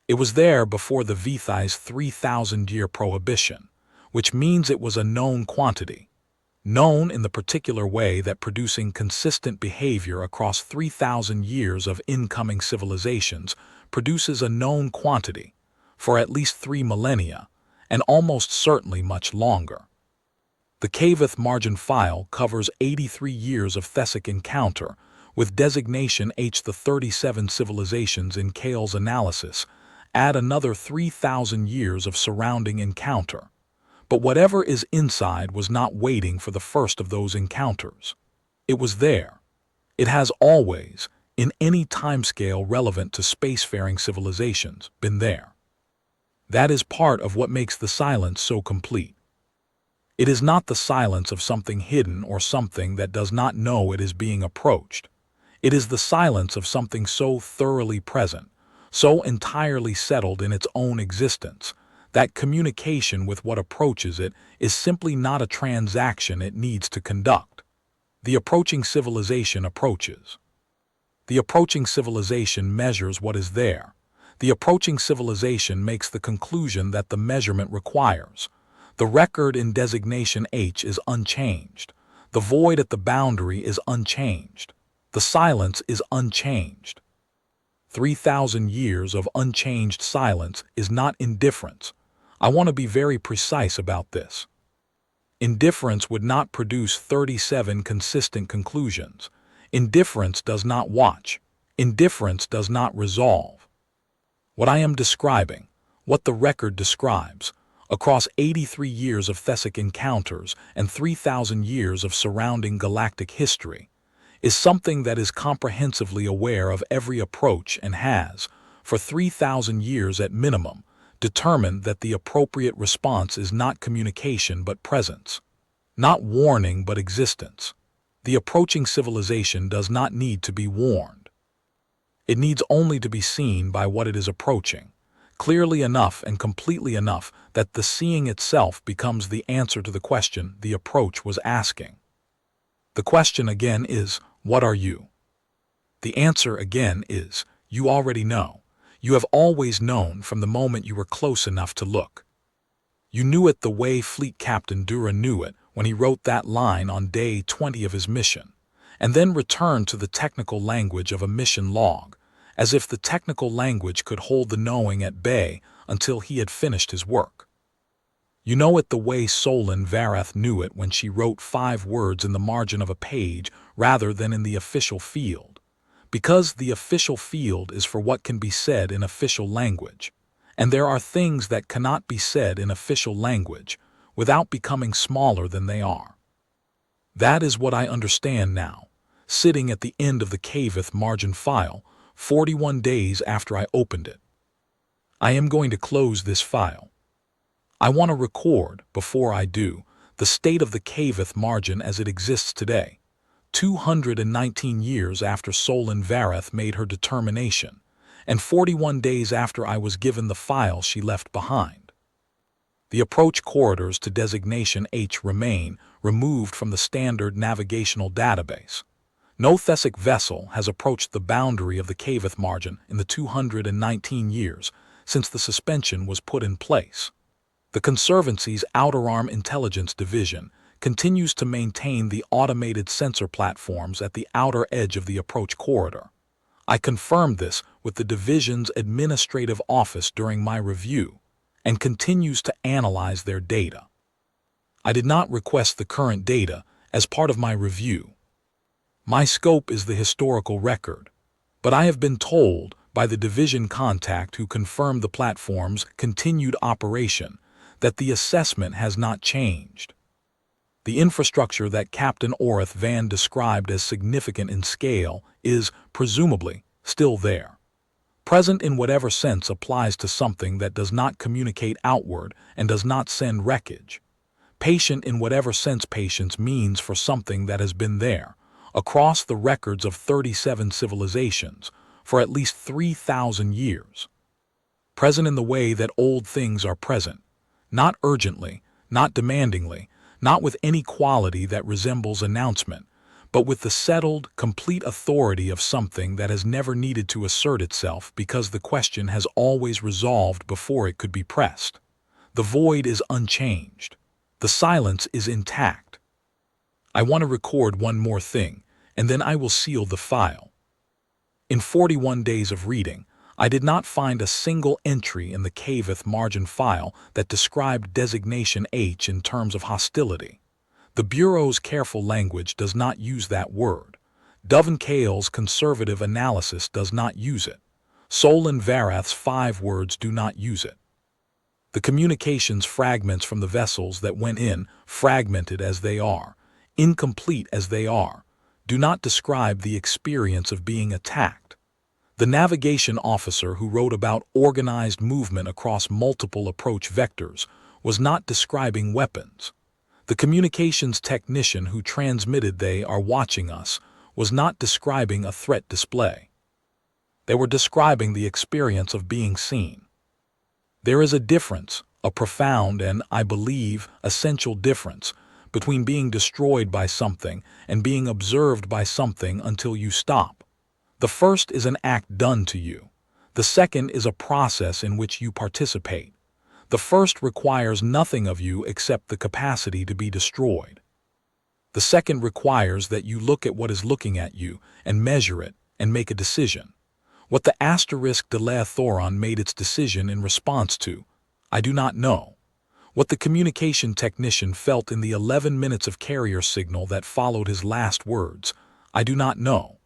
It was there before the Vithai's 3,000-year prohibition, which means it was a known quantity, known in the particular way that producing consistent behavior across 3,000 years of incoming civilizations produces a known quantity for at least 3 millennia, and almost certainly much longer. The Kaveth margin file covers 83 years of Thesic encounter, with Designation H. The 37 civilizations in Kale's analysis add another 3,000 years of surrounding encounter. But whatever is inside was not waiting for the first of those encounters. It was there. It has always, in any timescale relevant to spacefaring civilizations, been there. That is part of what makes the silence so complete. It is not the silence of something hidden or something that does not know it is being approached. It is the silence of something so thoroughly present, so entirely settled in its own existence, that communication with what approaches it is simply not a transaction it needs to conduct. The approaching civilization approaches. The approaching civilization measures what is there. The approaching civilization makes the conclusion that the measurement requires. The record in Designation H is unchanged. The void at the boundary is unchanged. The silence is unchanged. 3,000 years of unchanged silence is not indifference. I want to be very precise about this. Indifference would not produce 37 consistent conclusions. Indifference does not watch. Indifference does not resolve. What I am describing, what the record describes, across 83 years of Thesic encounters and 3,000 years of surrounding galactic history, is something that is comprehensively aware of every approach and has, for 3,000 years at minimum, determined that the appropriate response is not communication but presence, not warning but existence. The approaching civilization does not need to be warned. It needs only to be seen by what it is approaching, clearly enough and completely enough that the seeing itself becomes the answer to the question the approach was asking. The question again is, what are you? The answer again is, you already know. You have always known from the moment you were close enough to look. You knew it the way Fleet Captain Dura knew it when he wrote that line on day 20 of his mission, and then returned to the technical language of a mission log, as if the technical language could hold the knowing at bay until he had finished his work. You know it the way Solon Varath knew it when she wrote 5 words in the margin of a page rather than in the official field, because the official field is for what can be said in official language, and there are things that cannot be said in official language without becoming smaller than they are. That is what I understand now, sitting at the end of the Kaveth margin file, 41 days after I opened it. I am going to close this file. I want to record, before I do, the state of the Kaveth margin as it exists today, 219 years after Solon Vareth made her determination, and 41 days after I was given the file she left behind. The approach corridors to Designation H remain removed from the standard navigational database. No Thessic vessel has approached the boundary of the Kaveth margin in the 219 years since the suspension was put in place. The Conservancy's Outer Arm Intelligence Division continues to maintain the automated sensor platforms at the outer edge of the approach corridor. I confirmed this with the division's administrative office during my review and continues to analyze their data. I did not request the current data as part of my review. My scope is the historical record, but I have been told by the division contact who confirmed the platform's continued operation that the assessment has not changed. The infrastructure that Captain Orith Van described as significant in scale is, presumably, still there. Present in whatever sense applies to something that does not communicate outward and does not send wreckage. Patient in whatever sense patience means for something that has been there, across the records of 37 civilizations, for at least 3,000 years. Present in the way that old things are present, not urgently, not demandingly, not with any quality that resembles announcement, but with the settled, complete authority of something that has never needed to assert itself because the question has always resolved before it could be pressed. The void is unchanged. The silence is intact. I want to record one more thing, and then I will seal the file. In 41 days of reading, I did not find a single entry in the Kaveth margin file that described Designation H in terms of hostility. The Bureau's careful language does not use that word. Dove&Cale's conservative analysis does not use it. Solon Vareth's 5 words do not use it. The communications fragments from the vessels that went in, fragmented as they are, incomplete as they are, do not describe the experience of being attacked. The navigation officer who wrote about organized movement across multiple approach vectors was not describing weapons. The communications technician who transmitted "they are watching us" was not describing a threat display. They were describing the experience of being seen. There is a difference, a profound and, I believe, essential difference, between being destroyed by something and being observed by something until you stop. The first is an act done to you. The second is a process in which you participate. The first requires nothing of you except the capacity to be destroyed. The second requires that you look at what is looking at you and measure it and make a decision. What the asterisk Deleathoron made its decision in response to, I do not know. What the communication technician felt in the 11 minutes of carrier signal that followed his last words, I do not know.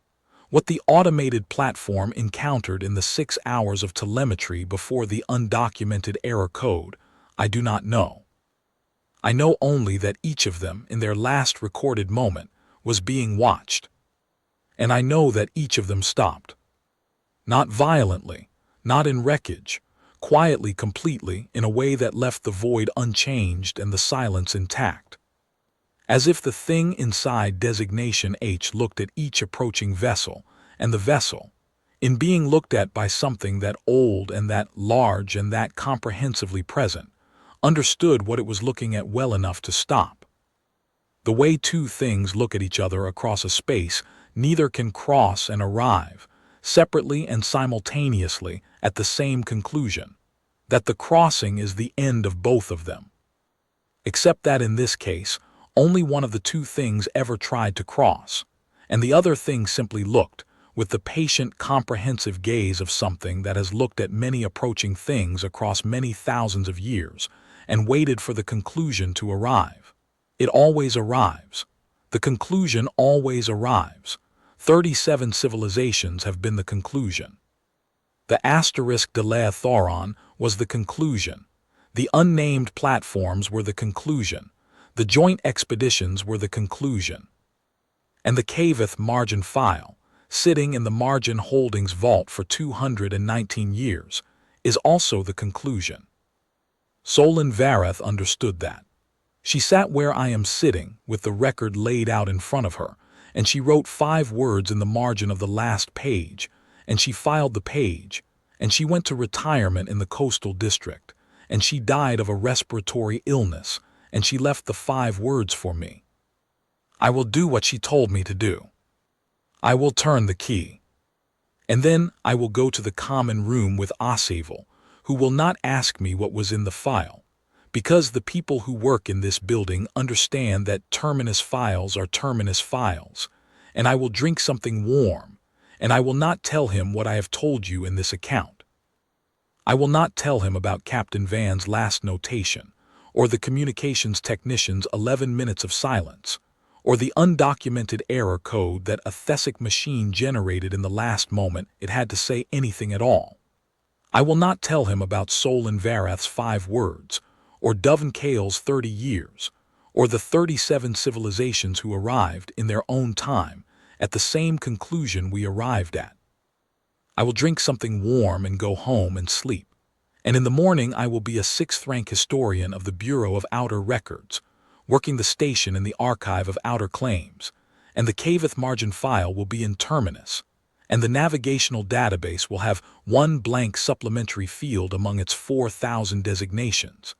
What the automated platform encountered in the 6 hours of telemetry before the undocumented error code, I do not know. I know only that each of them, in their last recorded moment, was being watched. And I know that each of them stopped. Not violently, not in wreckage, quietly, completely, in a way that left the void unchanged and the silence intact. As if the thing inside Designation H looked at each approaching vessel, and the vessel, in being looked at by something that old and that large and that comprehensively present, understood what it was looking at well enough to stop. The way two things look at each other across a space, neither can cross and arrive, separately and simultaneously, at the same conclusion, that the crossing is the end of both of them. Except that in this case, only one of the two things ever tried to cross, and the other thing simply looked, with the patient, comprehensive gaze of something that has looked at many approaching things across many thousands of years, and waited for the conclusion to arrive. It always arrives. The conclusion always arrives. 37 civilizations have been the conclusion. The asterisk Deleathoron was the conclusion. The unnamed platforms were the conclusion. The joint expeditions were the conclusion. And the Kaveth margin file, sitting in the margin holdings vault for 219 years, is also the conclusion. Solon Vareth understood that. She sat where I am sitting, with the record laid out in front of her, and she wrote 5 words in the margin of the last page, and she filed the page, and she went to retirement in the coastal district, and she died of a respiratory illness, and she left the 5 words for me. I will do what she told me to do. I will turn the key. And then I will go to the common room with Ossavel, who will not ask me what was in the file, because the people who work in this building understand that Terminus files are Terminus files, and I will drink something warm, and I will not tell him what I have told you in this account. I will not tell him about Captain Van's last notation, or the communications technician's 11 minutes of silence, or the undocumented error code that a Thesic machine generated in the last moment it had to say anything at all. I will not tell him about Solon Varath's 5 words, or Dovin Kale's 30 years, or the 37 civilizations who arrived in their own time at the same conclusion we arrived at. I will drink something warm and go home and sleep, and in the morning I will be a 6th-rank historian of the Bureau of Outer Records, working the station in the Archive of Outer Claims, and the Kaveth margin file will be in Terminus, and the navigational database will have 1 blank supplementary field among its 4,000 designations,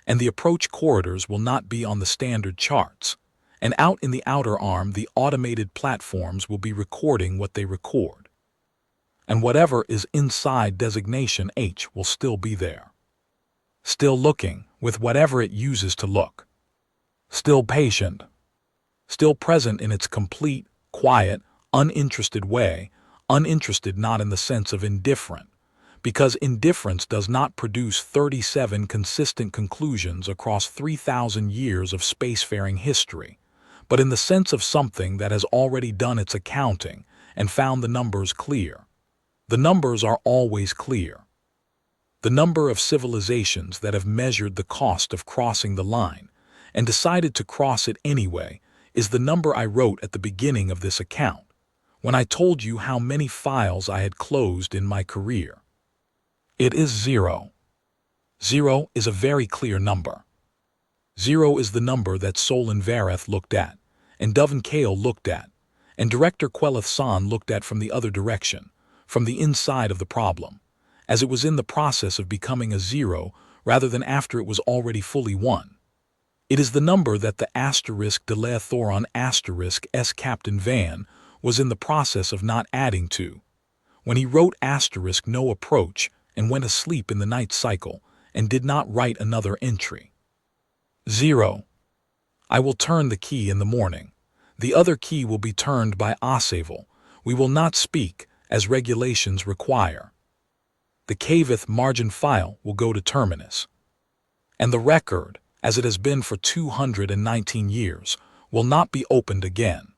and the approach corridors will not be on the standard charts, and out in the outer arm the automated platforms will be recording what they record. And whatever is inside Designation H will still be there. Still looking with whatever it uses to look. Still patient. Still present in its complete, quiet, uninterested way, uninterested not in the sense of indifferent, because indifference does not produce 37 consistent conclusions across 3,000 years of spacefaring history, but in the sense of something that has already done its accounting and found the numbers clear. The numbers are always clear. The number of civilizations that have measured the cost of crossing the line and decided to cross it anyway is the number I wrote at the beginning of this account, when I told you how many files I had closed in my career. It is 0. 0 is a very clear number. 0 is the number that Solon Varath looked at, and Dovin Kale looked at, and Director Kaveth San looked at from the other direction, from the inside of the problem, as it was in the process of becoming a 0 rather than after it was already fully 1. It is the number that the asterisk Deleathoron asterisk S Captain Van was in the process of not adding to, when he wrote asterisk no approach and went asleep in the night cycle and did not write another entry. 0. I will turn the key in the morning. The other key will be turned by Ossavel. We will not speak, as regulations require. The Kaveth margin file will go to Terminus. And the record, as it has been for 219 years, will not be opened again.